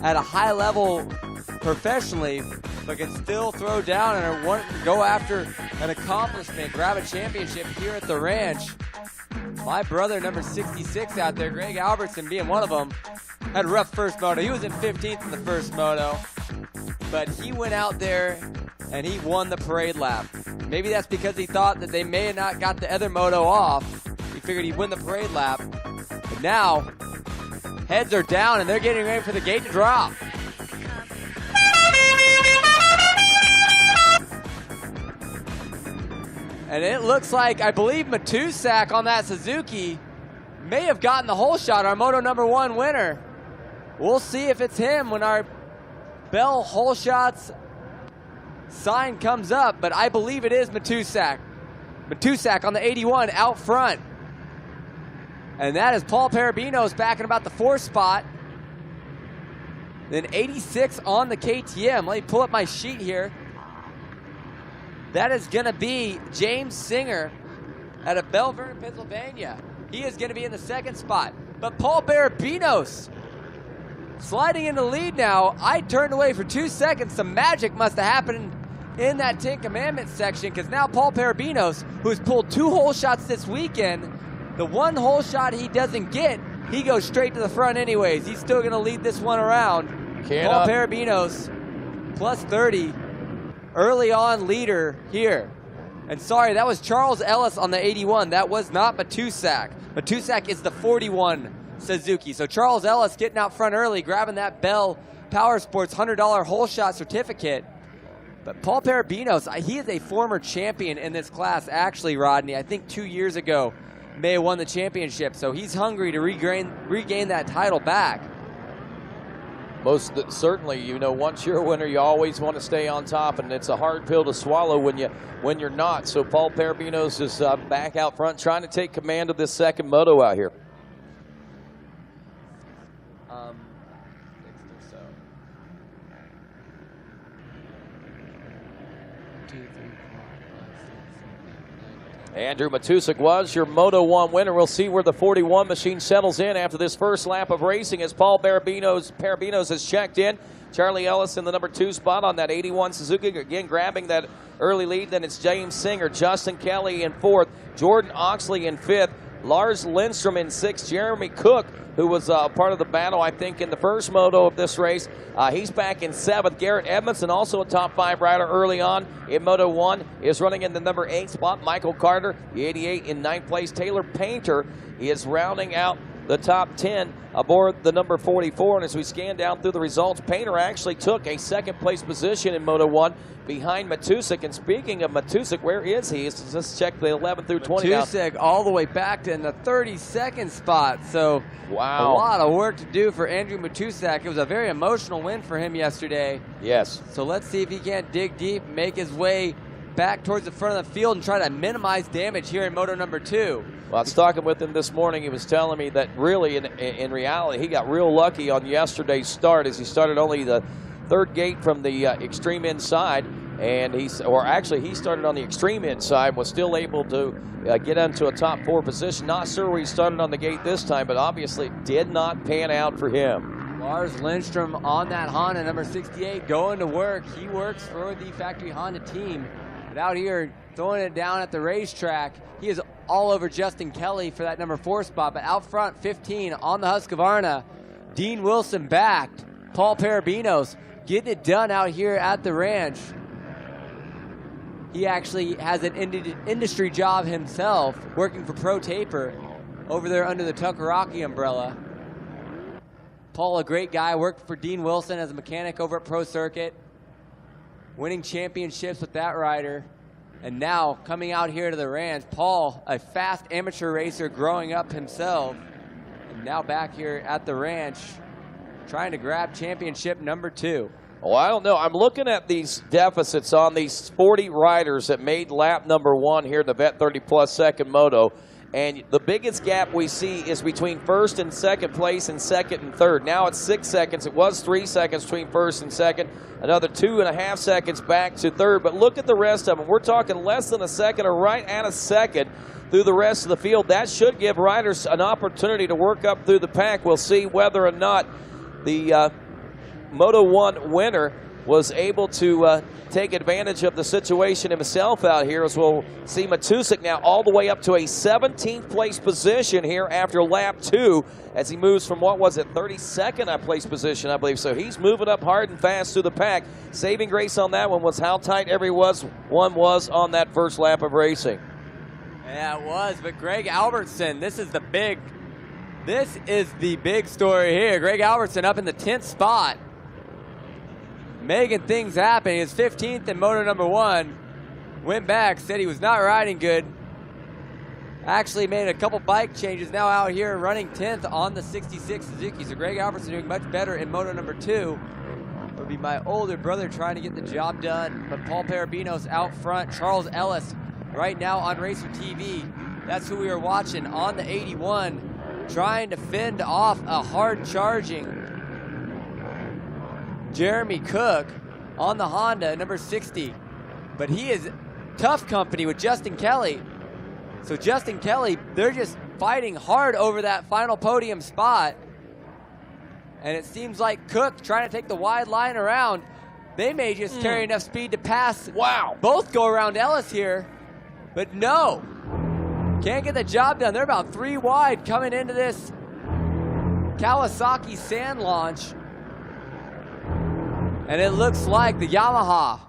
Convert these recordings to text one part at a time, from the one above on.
at a high level professionally, but can still throw down and go after an accomplishment, grab a championship here at the ranch. My brother, number 66 out there, Greg Albertson being one of them, had a rough first moto. He was in 15th in the first moto, but he went out there and he won the parade lap. Maybe that's because he thought that they may have not got the other moto off. He figured he'd win the parade lap. But now, heads are down and they're getting ready for the gate to drop. And it looks like, I believe Matusak on that Suzuki may have gotten the hole shot, our Moto number 1 winner. We'll see if it's him when our Bell hole shots sign comes up, but I believe it is Matusak. Matusak on the 81 out front. And that is Paul Parabinos back in about the 4th spot. Then 86 on the KTM. Let me pull up my sheet here. That is going to be James Singer out of Belle Vernon, Pennsylvania. He is going to be in the 2nd spot. But Paul Parabinos sliding into the lead now. I turned away for 2 seconds. Some magic must have happened in that 10 Commandments section, because now Paul Parabinos, who's pulled 2 hole shots this weekend, the 1 hole shot he doesn't get, he goes straight to the front anyways. He's still going to lead this one around. Paul Parabinos, plus 30. Early on leader here. And sorry, that was Charles Ellis on the 81. That was not Matusak. Matusak is the 41 Suzuki. So Charles Ellis getting out front early, grabbing that Bell Power Sports $100 hole shot certificate. But Paul Parabinos, he is a former champion in this class, actually, Rodney. I think 2 years ago may have won the championship. So he's hungry to regain that title back. Most certainly, you know, once you're a winner, you always want to stay on top, and it's a hard pill to swallow when you're not. So Paul Parabinos is back out front, trying to take command of this 2nd moto out here. Andrew Matusak was your Moto 1 winner. We'll see where the 41 machine settles in after this first lap of racing as Paul Parabinos has checked in. Charlie Ellis in the number 2 spot on that 81 Suzuki, again grabbing that early lead. Then it's James Singer, Justin Kelly in 4th, Jordan Oxley in 5th, Lars Lindstrom in 6th, Jeremy Cook, who was part of the battle, I think, in the first moto of this race. He's back in 7th. Garrett Edmondson, also a top 5 rider early on in Moto 1, is running in the number 8 spot. Michael Carter, the 88 in 9th place. Taylor Painter is rounding out the top 10 aboard the number 44. And as we scan down through the results, Painter actually took a 2nd place position in Moto 1 behind Matusak. And speaking of Matusak, where is he? Let's check the 11 through 20 Matusak all the way back to in the 32nd spot. So wow, a lot of work to do for Andrew Matusak. It was a very emotional win for him yesterday. Yes. So let's see if he can't dig deep, make his way back towards the front of the field and try to minimize damage here in Moto number 2. Well, I was talking with him this morning. He was telling me that really, in reality, he got real lucky on yesterday's start, as he started only the 3rd gate from the extreme inside, and he started on the extreme inside, was still able to get into a top 4 position. Not sure where he started on the gate this time, but obviously it did not pan out for him. Lars Lindstrom on that Honda number 68 going to work. He works for the factory Honda team, but out here throwing it down at the racetrack. He is all over Justin Kelly for that number 4 spot, but out front 15 on the Husqvarna, Dean Wilson backed. Paul Parabinos getting it done out here at the ranch. He actually has an industry job himself, working for Pro Taper over there under the Tuckeraki umbrella. Paul, a great guy, worked for Dean Wilson as a mechanic over at Pro Circuit, winning championships with that rider. And now coming out here to the ranch, Paul, a fast amateur racer growing up himself, and now back here at the ranch trying to grab championship number 2. Oh, I don't know. I'm looking at these deficits on these 40 riders that made lap number 1 here in the Vet 30 Plus 2nd Moto. And the biggest gap we see is between 1st and 2nd place and 2nd and 3rd. Now it's 6 seconds. It was 3 seconds between 1st and 2nd. Another 2.5 seconds back to 3rd. But look at the rest of them. We're talking less than a second or right at a second through the rest of the field. That should give riders an opportunity to work up through the pack. We'll see whether or not the Moto 1 winner was able to take advantage of the situation himself out here, as we'll see Matusik now all the way up to a 17th place position here after lap 2, as he moves from, what was it, 32nd place position, I believe. So he's moving up hard and fast through the pack. Saving grace on that one was how tight everyone was on that first lap of racing. Yeah, it was, but Greg Albertson, this is the big story here. Greg Albertson up in the 10th spot, making things happen. He was 15th in moto number 1. Went back, said he was not riding good. Actually made a couple bike changes. Now out here running 10th on the 66 Suzuki. So Greg Albertson doing much better in moto number 2. Would be my older brother trying to get the job done. But Paul Parabinos out front. Charles Ellis right now on Racer TV. That's who we are watching on the 81. Trying to fend off a hard charging Jeremy Cook on the Honda, number 60. But he is tough company with Justin Kelly. So Justin Kelly, they're just fighting hard over that final podium spot. And it seems like Cook trying to take the wide line around. They may just carry enough speed to pass. Wow. Both go around Ellis here. But no, can't get the job done. They're about 3 wide coming into this Kawasaki sand launch. And it looks like the Yamaha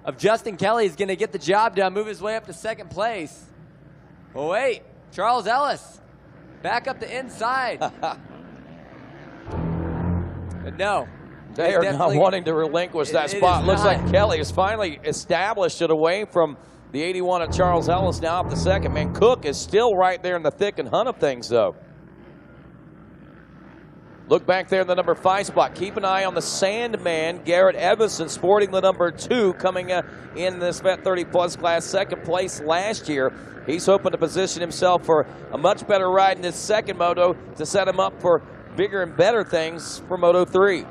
of Justin Kelly is going to get the job done, move his way up to 2nd place. Well, wait, Charles Ellis back up the inside. But no. They are not wanting to relinquish that spot. Looks like Kelly has finally established it away from the 81 of Charles Ellis, now up to 2nd. Man, Cook is still right there in the thick and hunt of things, though. Look back there in the number 5 spot. Keep an eye on the Sandman, Garrett Evanson, sporting the number 2, coming in this Vet 30 Plus class, 2nd place last year. He's hoping to position himself for a much better ride in this 2nd moto to set him up for bigger and better things for Moto 3.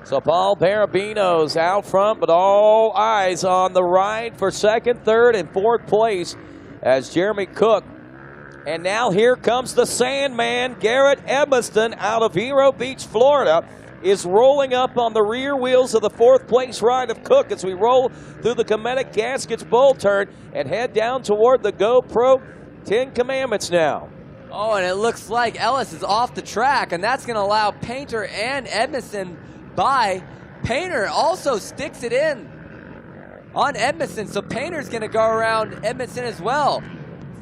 So Paul Parabinos out front, but all eyes on the ride for 2nd, 3rd, and 4th place as Jeremy Cook. And now here comes the Sandman, Garrett Evanston, out of Vero Beach, Florida, is rolling up on the rear wheels of the 4th place ride of Cook as we roll through the Cometic Gaskets bowl turn and head down toward the GoPro 10 Commandments now. Oh, and it looks like Ellis is off the track, and that's going to allow Painter and Edmondson by. Painter also sticks it in on Edmondson, so Painter's going to go around Edmondson as well.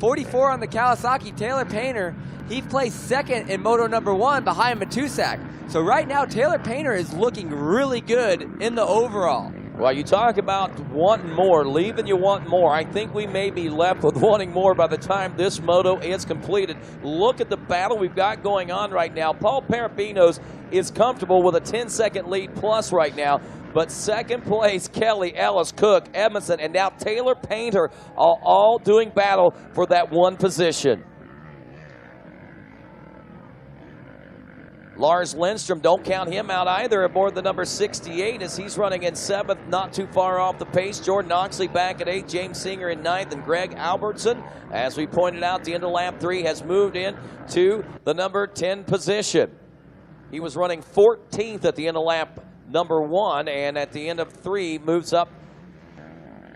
44 on the Kawasaki, Taylor Painter. He placed 2nd in moto number 1 behind Matusek. So right now, Taylor Painter is looking really good in the overall. Well, you talk about wanting more, leaving you want more. I think we may be left with wanting more by the time this moto is completed. Look at the battle we've got going on right now. Paul Parabinos is comfortable with a 10-second lead plus right now. But 2nd place, Kelly, Ellis, Cook, Edmondson, and now Taylor Painter are all doing battle for that 1 position. Lars Lindstrom, don't count him out either, aboard the number 68 as he's running in 7th, not too far off the pace. Jordan Oxley back at 8, James Singer in 9th, and Greg Albertson, as we pointed out, the end of lap 3 has moved in to the number 10 position. He was running 14th at the end of lap number 1, and at the end of 3 moves up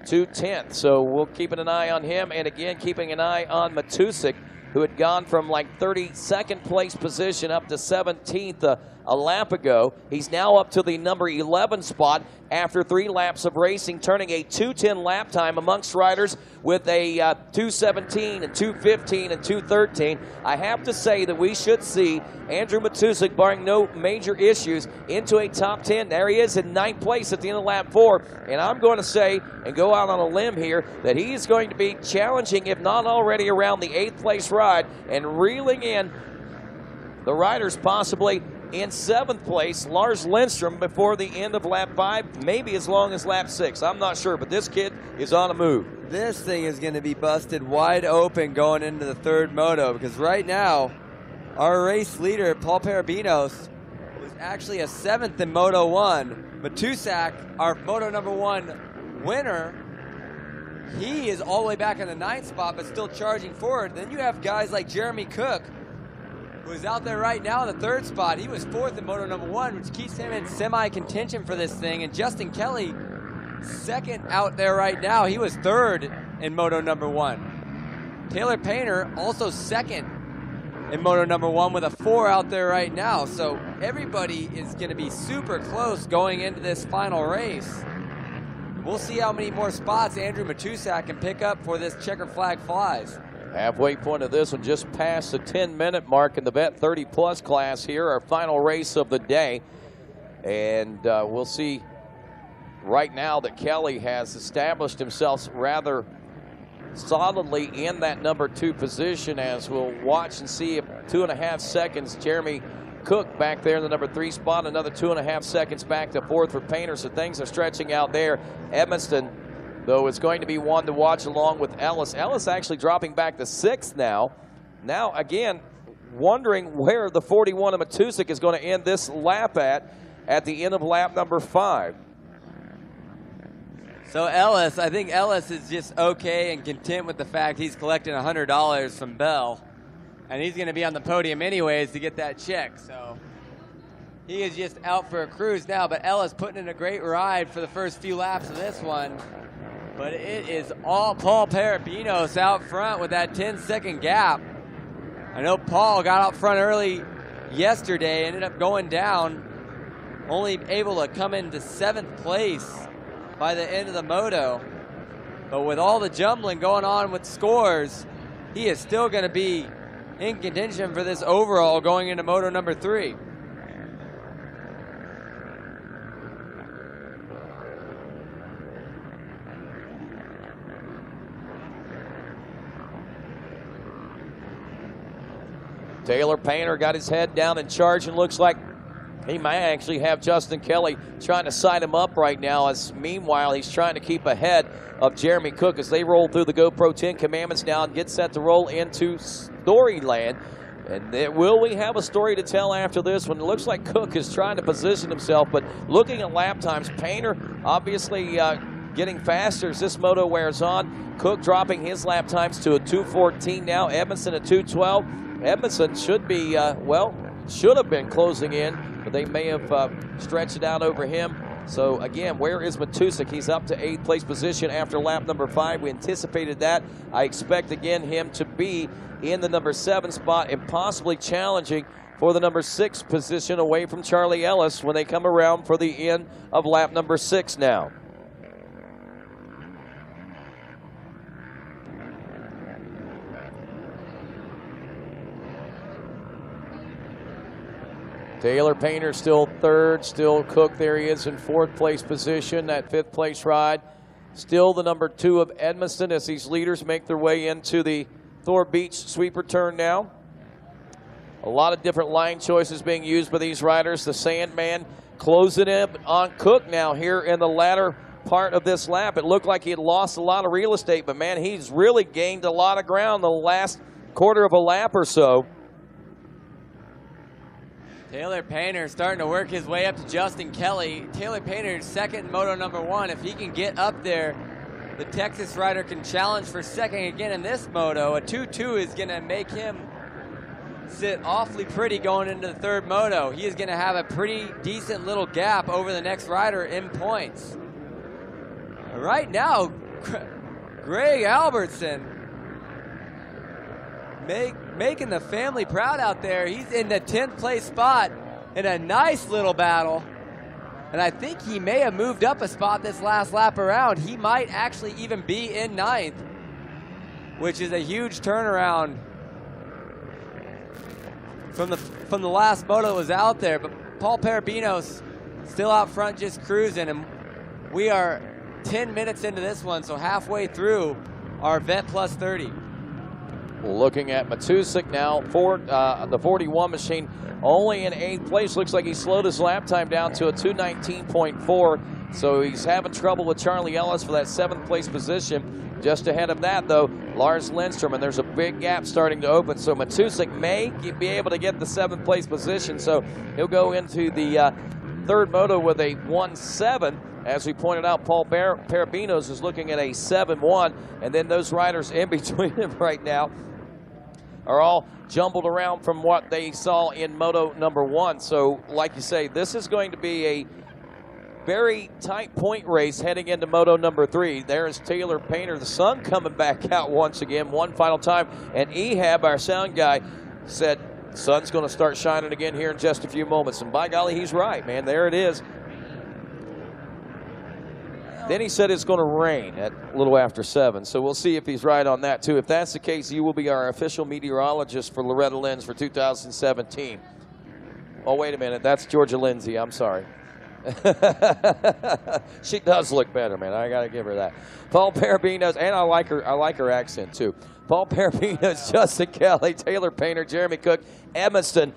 to 10th. So we'll keep an eye on him, and again, keeping an eye on Matusik, who had gone from like 32nd place position up to 17th a lap ago. He's now up to the number 11 spot after 3 laps of racing, turning a 2:10 lap time amongst riders with a 2:17 and 2:15 and 2:13. I have to say that we should see Andrew Matusik, barring no major issues, into a top 10. There he is in 9th place at the end of lap 4. And I'm going to say, and go out on a limb here, that he is going to be challenging, if not already around the 8th place ride, and reeling in the riders possibly in 7th place, Lars Lindstrom, before the end of lap 5, maybe as long as lap 6. I'm not sure, but this kid is on a move. This thing is going to be busted wide open going into the 3rd moto, because right now, our race leader, Paul Parabinos, was actually a 7th in moto 1. Matusek, our moto number 1 winner, he is all the way back in the 9th spot, but still charging forward. Then you have guys like Jeremy Cook, who is out there right now in the 3rd spot. He was 4th in Moto number 1, which keeps him in semi-contention for this thing. And Justin Kelly, 2nd out there right now. He was 3rd in Moto number 1. Taylor Painter, also 2nd in Moto number 1 with a 4 out there right now. So everybody is going to be super close going into this final race. We'll see how many more spots Andrew Matusak can pick up for this checker flag flies. Halfway point of this one, just past the 10-minute mark in the Vet 30-plus class here, our final race of the day. And we'll see right now that Kelly has established himself rather solidly in that number 2 position, as we'll watch and see if 2.5 seconds Jeremy Cook back there in the number 3 spot, another 2.5 seconds back to 4th for Painter, so things are stretching out there. Edmiston, though, is going to be one to watch along with Ellis. Ellis actually dropping back to 6th now. Now, again, wondering where the 41 of Matusak is going to end this lap at the end of lap number 5. So Ellis, I think Ellis is just okay and content with the fact he's collecting $100 from Bell. And he's going to be on the podium anyways to get that check. So he is just out for a cruise now. But Ellis putting in a great ride for the first few laps of this one. But it is all Paul Parabinos out front with that 10-second gap. I know Paul got out front early yesterday, ended up going down, only able to come into 7th place by the end of the moto. But with all the jumbling going on with scores, he is still going to be in contention for this overall going into moto number 3. Taylor Painter got his head down and charging. Looks like he might actually have Justin Kelly trying to side him up right now, as meanwhile he's trying to keep ahead of Jeremy Cook as they roll through the GoPro 10 Commandments now and get set to roll into Storyland. And will we have a story to tell after this one? It looks like Cook is trying to position himself, but looking at lap times, Painter obviously getting faster as this moto wears on. Cook dropping his lap times to a 2:14 now. Edmiston a 2:12. Edmiston should be, should have been closing in, but they may have stretched it out over him. So again, where is Matusak? He's up to 8th place position after lap number 5. We anticipated that. I expect again him to be in the number 7 spot and possibly challenging for the number 6 position away from Charlie Ellis when they come around for the end of lap number 6 now. Taylor Painter still 3rd, still Cook, there he is in 4th place position, that 5th place ride. Still the number 2 of Edmiston as these leaders make their way into the Thor Beach sweeper turn now. A lot of different line choices being used by these riders. The Sandman closing in on Cook now here in the latter part of this lap. It looked like he had lost a lot of real estate, but man, he's really gained a lot of ground the last quarter of a lap or so. Taylor Painter starting to work his way up to Justin Kelly. Taylor Painter 2nd in moto number 1. If he can get up there, the Texas rider can challenge for 2nd again in this moto. A 2-2 is going to make him sit awfully pretty going into the 3rd moto. He is going to have a pretty decent little gap over the next rider in points. Right now, Greg Albertson making the family proud out there. He's in the 10th place spot in a nice little battle. And I think he may have moved up a spot this last lap around. He might actually even be in 9th, which is a huge turnaround from the last moto that was out there. But Paul Parabinos still out front just cruising, and we are 10 minutes into this one, so halfway through our Vet Plus 30. Looking at Matusak now, the 41 machine only in 8th place. Looks like he slowed his lap time down to a 2:19.4. So he's having trouble with Charlie Ellis for that 7th place position. Just ahead of that, though, Lars Lindstrom, and there's a big gap starting to open. So Matusak may be able to get the 7th place position. So he'll go into the 3rd moto with a 1:7. As we pointed out, Paul Parabinos is looking at a 7-1, and then those riders in between him right now are all jumbled around from what they saw in Moto number 1. So, like you say, this is going to be a very tight point race heading into Moto number 3. There's Taylor Painter, the sun coming back out once again, one final time. And Ehab, our sound guy, said, sun's going to start shining again here in just a few moments. And by golly, he's right, man. There it is. Then he said it's going to rain at a little after 7, so we'll see if he's right on that, too. If that's the case, you will be our official meteorologist for Loretta Lynn's for 2017. Oh, wait a minute. That's Georgia Lindsay. I'm sorry. She does look better, man. I got to give her that. Paul Parabinos, and I like her accent, too. Paul Parabinos, Justin Kelly, Taylor Painter, Jeremy Cook, Emerson.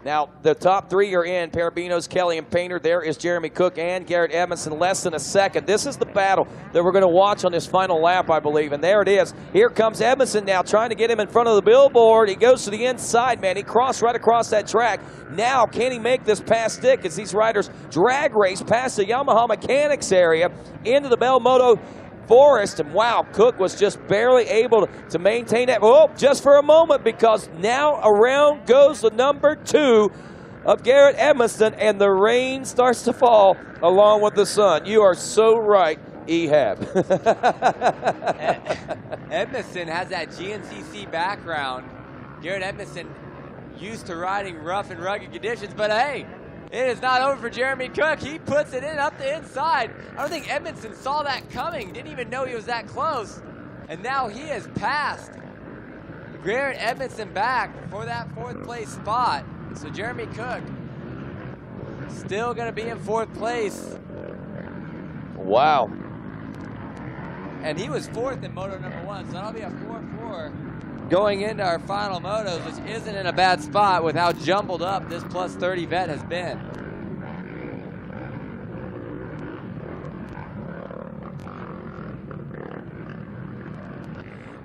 Now, the top 3 are in, Parabinos, Kelly, and Painter. There is Jeremy Cook and Garrett Edmondson, less than a second. This is the battle that we're going to watch on this final lap, I believe, and there it is. Here comes Edmondson now, trying to get him in front of the billboard. He goes to the inside, man. He crossed right across that track. Now, can he make this pass stick as these riders drag race past the Yamaha Mechanics area into the Bell Moto Forest, and wow, Cook was just barely able to maintain that. Oh, just for a moment, because now around goes the number 2 of Garrett Edmondson, and the rain starts to fall along with the sun. You are so right, Ehab. Edmondson has that GNCC background. Garrett Edmondson used to riding rough and rugged conditions, but hey, it is not over for Jeremy Cook. He puts it in up the inside. I don't think Edmondson saw that coming. Didn't even know he was that close. And now he has passed Garrett Edmondson back for that 4th place spot. So Jeremy Cook still going to be in 4th place. Wow. And he was 4th in Moto number 1, so that'll be a 4-4 going into our final motos, which isn't in a bad spot with how jumbled up this plus 30 vet has been.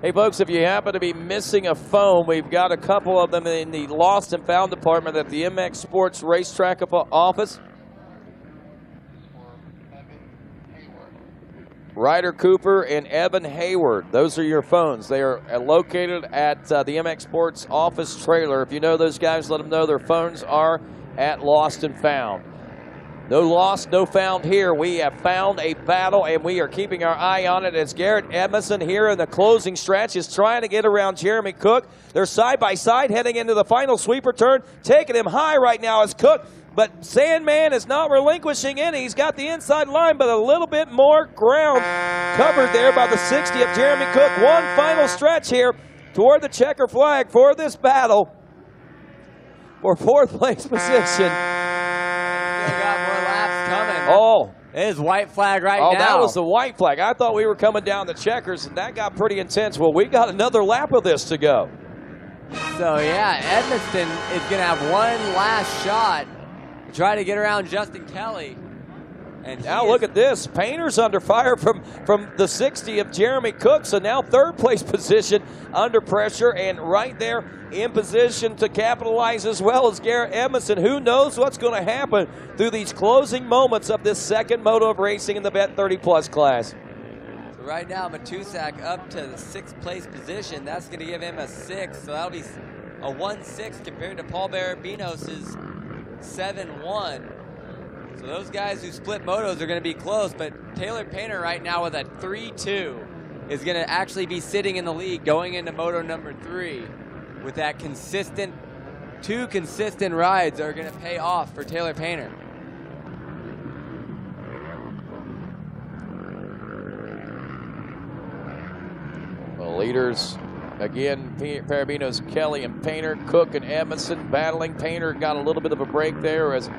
Hey, folks, if you happen to be missing a phone, we've got a couple of them in the Lost and Found department at the MX Sports Racetrack office. Ryder Cooper and Evan Hayward. Those are your phones. They are located at the MX Sports office trailer. If you know those guys, let them know their phones are at Lost and Found. No lost, no found here. We have found a battle, and we are keeping our eye on it as Garrett Edmondson here in the closing stretch is trying to get around Jeremy Cook. They're side by side heading into the final sweeper turn, taking him high right now as Cook. But Sandman is not relinquishing any. He's got the inside line, but a little bit more ground covered there by the 60 of Jeremy Cook. One final stretch here toward the checker flag for this battle for 4th place position. Still got more laps coming. Oh. It is white flag right now. Oh, that was the white flag. I thought we were coming down the checkers, and that got pretty intense. Well, we got another lap of this to go. So, yeah, Edmondson is going to have one last shot. Try to get around Justin Kelly. And now look at this. Painter's under fire from the 60 of Jeremy Cook. So now 3rd place position under pressure and right there in position to capitalize as well as Garrett Edmondson. Who knows what's going to happen through these closing moments of this 2nd moto of racing in the Bet 30 Plus class. So right now Matusak up to the 6th place position. That's going to give him a 6. So that'll be a 1-6 compared to Paul Barabinos' 7-1. So those guys who split motos are going to be close, but Taylor Painter right now with a 3-2 is going to actually be sitting in the lead going into moto number 3 with that consistent, 2 consistent rides are going to pay off for Taylor Painter. The leaders, again, Parabinos, Kelly, and Painter, Cook and Edmondson battling. Painter got a little bit of a break there as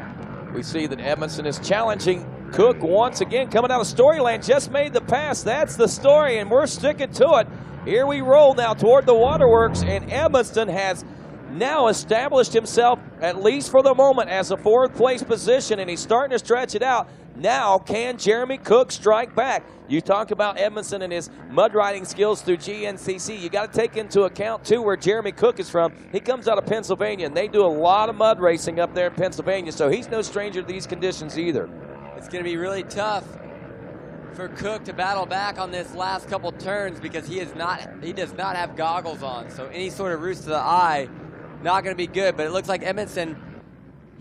we see that Edmondson is challenging Cook once again. Coming out of Storyland, just made the pass. That's the story, and we're sticking to it. Here we roll now toward the waterworks, and Edmondson has now established himself, at least for the moment, as a 4th place position, and he's starting to stretch it out. Now, can Jeremy Cook strike back? You talk about Edmondson and his mud riding skills through GNCC. You got to take into account, too, where Jeremy Cook is from. He comes out of Pennsylvania, and they do a lot of mud racing up there in Pennsylvania, so he's no stranger to these conditions either. It's going to be really tough for Cook to battle back on this last couple turns because he does not have goggles on. So any sort of roost to the eye, not going to be good. But it looks like Edmondson,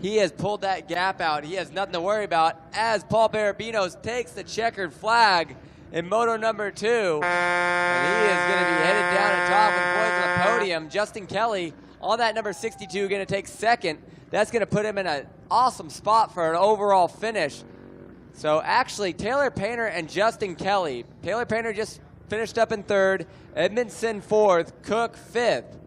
he has pulled that gap out. He has nothing to worry about as Paul Barabinos takes the checkered flag in moto number 2. And he is going to be headed down to top with the boys on the podium. Justin Kelly on that number 62 going to take second. That's going to put him in an awesome spot for an overall finish. So actually, Taylor Painter and Justin Kelly. Taylor Painter just finished up in 3rd, Edmondson 4th, Cook 5th.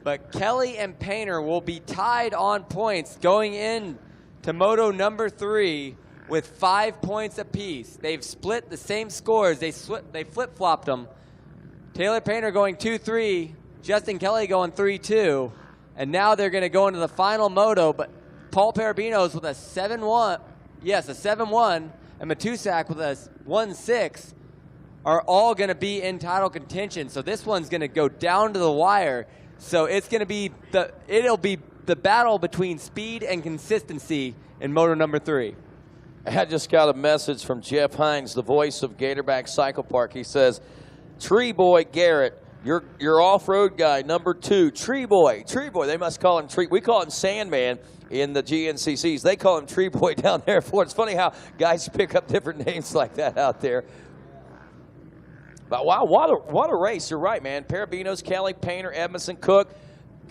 But Kelly and Painter will be tied on points going in to moto number 3 with 5 points apiece. They've split the same scores. They flip-flopped them. Taylor Painter going 2-3, Justin Kelly going 3-2. And now they're going to go into the final moto, but Paul Barabinos with a 7-1. Yes, a 7-1, and Matusak with a 1-6 are all going to be in title contention. So this one's going to go down to the wire. So it's going to be it'll be the battle between speed and consistency in moto number 3. I just got a message from Jeff Hines, the voice of Gatorback Cycle Park. He says, "Tree Boy Garrett, your off-road guy, number 2, Tree Boy. They must call him Tree. We call him Sandman in the GNCCs. They call him Tree Boy down there. It's funny how guys pick up different names like that out there. But wow, what a race. You're right, man. Barabinos, Kelly, Painter, Edmondson, Cook.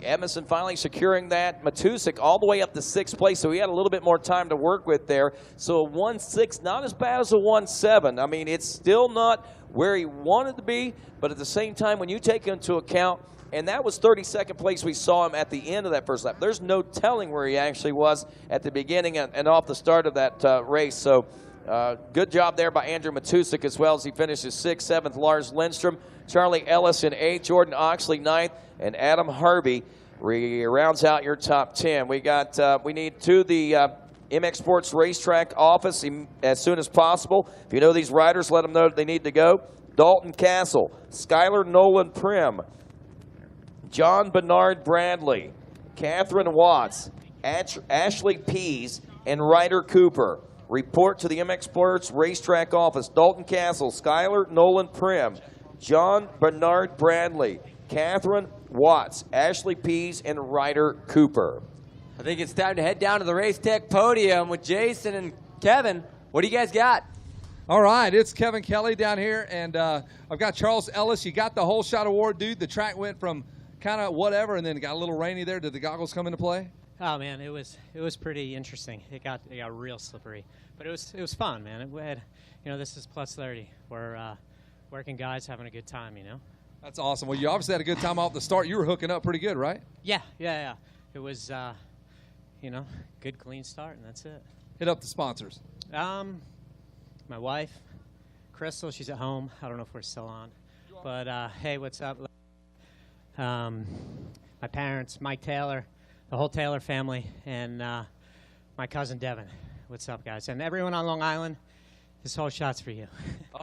Edmondson finally securing that. Matusak all the way up to 6th place, so he had a little bit more time to work with there. So a 1-6, not as bad as a 1-7. I mean, it's still not where he wanted to be, but at the same time, when you take into account, and that was 32nd place we saw him at the end of that first lap. There's no telling where he actually was at the beginning and off the start of that race. So good job there by Andrew Matusak as well as he finishes 6th, 7th, Lars Lindstrom, Charlie Ellis in 8th, Jordan Oxley 9th, and Adam Harvey rounds out your top 10. We need to the MX Sports Racetrack office as soon as possible. If you know these riders, let them know that they need to go. Dalton Castle, Skylar Nolan Prim, John Bernard Bradley, Catherine Watts, Ashley Pease, and Ryder Cooper. Report to the MX Sports Racetrack office. Dalton Castle, Skylar Nolan Prim, John Bernard Bradley, Catherine Watts, Ashley Pease, and Ryder Cooper. I think it's time to head down to the Race Tech podium with Jason and Kevin. What do you guys got? All right, it's Kevin Kelly down here, and I've got Charles Ellis. You got the whole shot award, dude. The track went from kind of whatever, and then it got a little rainy there. Did the goggles come into play? Oh man, it was pretty interesting. It got real slippery, but it was fun, man. We had, this is plus 30. We're working guys having a good time, That's awesome. Well, you obviously had a good time off the start. You were hooking up pretty good, right? Yeah. It was, good clean start, and that's it. Hit up the sponsors. My wife, Crystal, she's at home. I don't know if we're still on, but hey, what's up? My parents, Mike Taylor, the whole Taylor family, and my cousin Devin. What's up, guys? And everyone on Long Island, this whole shot's for you.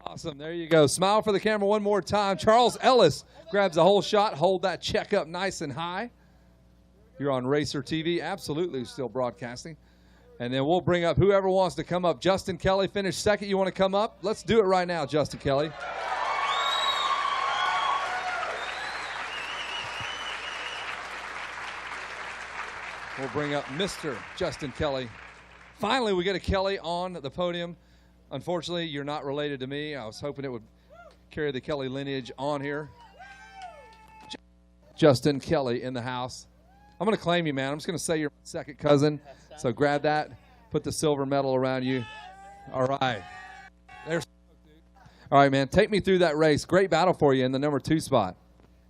Awesome. There you go. Smile for the camera one more time. Charles Ellis grabs the whole shot. Hold that check up nice and high. You're on Racer TV. Absolutely still broadcasting. And then we'll bring up whoever wants to come up. Justin Kelly finished second. You want to come up? Let's do it right now, Justin Kelly. We'll bring up Mr. Justin Kelly. Finally, we get a Kelly on the podium. Unfortunately, you're not related to me. I was hoping it would carry the Kelly lineage on here. Justin Kelly in the house. I'm going to claim you, man. I'm just going to say you're my second cousin. So grab that. Put the silver medal around you. All right. All right, man. Take me through that race. Great battle for you in the number 2 spot.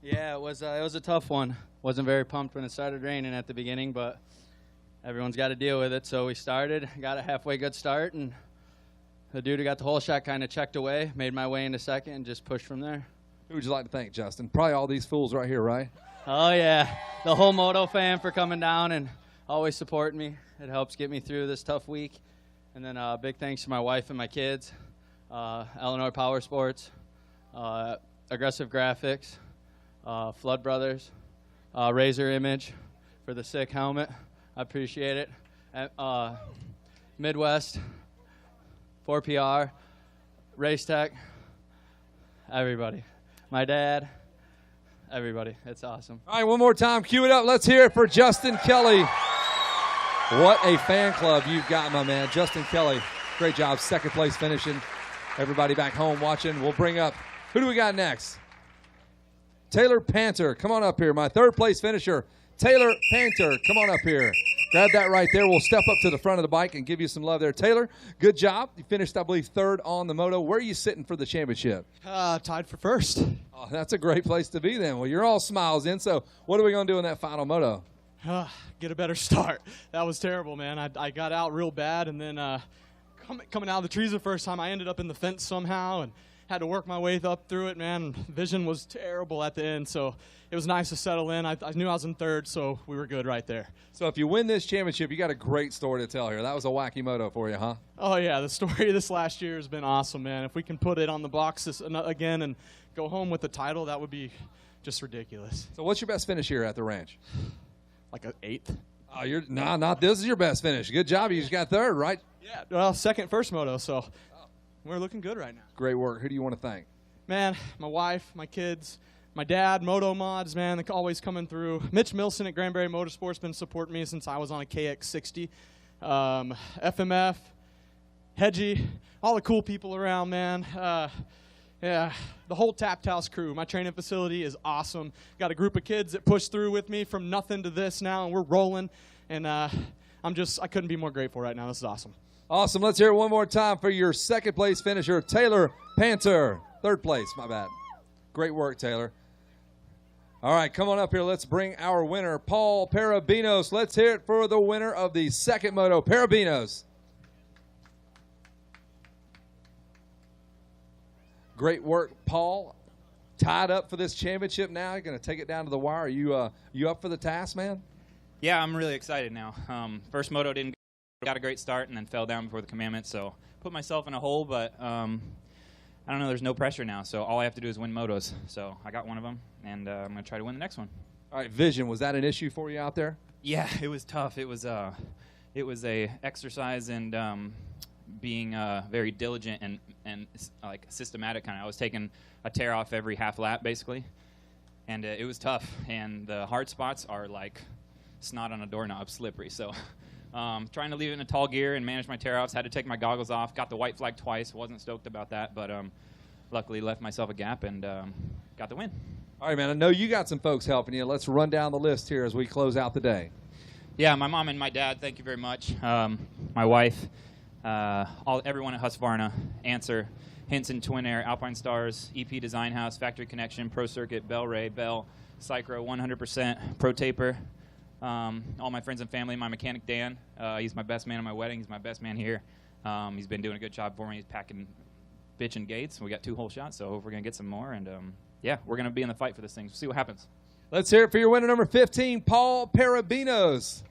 Yeah, it was a tough one. Wasn't very pumped when it started raining at the beginning, but everyone's got to deal with it. So we started, got a halfway good start, and the dude who got the whole shot kind of checked away, made my way into second, and just pushed from there. Who would you like to thank, Justin? Probably all these fools right here, right? Oh, yeah. The whole Moto fam for coming down and always supporting me. It helps get me through this tough week. And then big thanks to my wife and my kids, Illinois Power Sports, Aggressive Graphics, Flood Brothers, Razor Image for the sick helmet. I appreciate it. Midwest, 4PR, Race Tech, everybody. My dad, everybody. It's awesome. All right, one more time. Cue it up. Let's hear it for Justin Kelly. What a fan club you've got, my man. Justin Kelly, great job. Second place finishing. Everybody back home watching. We'll bring up, who do we got next? Taylor Panther, come on up here. My third place finisher, Taylor Panther, come on up here. Grab that right there. We'll step up to the front of the bike and give you some love there. Taylor, good job. You finished, I believe, third on the moto. Where are you sitting for the championship? Tied for first. Oh, that's a great place to be then. Well, you're all smiles in, so what are we going to do in that final moto? Get a better start. That was terrible, man. I got out real bad, and then coming out of the trees the first time, I ended up in the fence somehow and had to work my way up through it, man. Vision was terrible at the end, so it was nice to settle in. I knew I was in third, so we were good right there. So if you win this championship, you got a great story to tell here. That was a wacky moto for you, huh? Oh, yeah, the story of this last year has been awesome, man. If we can put it on the box again and go home with the title, that would be just ridiculous. So what's your best finish here at the ranch? Like an 8th. Oh, not this is your best finish. Good job. You just got third, right? Yeah, well, second, first moto, so we're looking good right now. Great work. Who do you want to thank? Man, my wife, my kids, my dad, Moto Mods, man, they're always coming through. Mitch Milson at Granbury Motorsports been supporting me since I was on a KX60. FMF, Hedgie, all the cool people around, man. Yeah, the whole Tapped House crew. My training facility is awesome. Got a group of kids that push through with me from nothing to this now, and we're rolling. And I couldn't be more grateful right now. This is awesome. Awesome. Let's hear it one more time for your second place finisher, Taylor Panther. Third place, my bad. Great work, Taylor. All right, come on up here. Let's bring our winner, Paul Parabinos. Let's hear it for the winner of the second moto, Parabinos. Great work, Paul. Tied up for this championship now. You're going to take it down to the wire. Are you up for the task, man? Yeah, I'm really excited now. First moto got a great start and then fell down before the commandments, so put myself in a hole, but I don't know, there's no pressure now, so all I have to do is win motos. So I got one of them, and I'm going to try to win the next one. All right, vision, was that an issue for you out there? Yeah, it was tough. It was a exercise and being very diligent and like systematic kind of. I was taking a tear off every half lap basically, and it was tough. And the hard spots are like snot on a doorknob, slippery. So trying to leave it in a tall gear and manage my tear offs. Had to take my goggles off. Got the white flag twice. Wasn't stoked about that, but luckily left myself a gap and got the win. All right, man. I know you got some folks helping you. Let's run down the list here as we close out the day. Yeah, my mom and my dad, thank you very much. My wife, everyone at Husqvarna, Answer, Hinson Twin Air, Alpine Stars, EP Design House, Factory Connection, Pro Circuit, Bell Ray, Bell, Cycro, 100%, Pro Taper, all my friends and family, my mechanic Dan, he's my best man at my wedding, he's my best man here. He's been doing a good job for me. He's packing bitchin' gates. We got 2 whole shots, so we're going to get some more, and yeah, we're going to be in the fight for this thing. We'll see what happens. Let's hear it for your winner number 15, Paul Parabinos.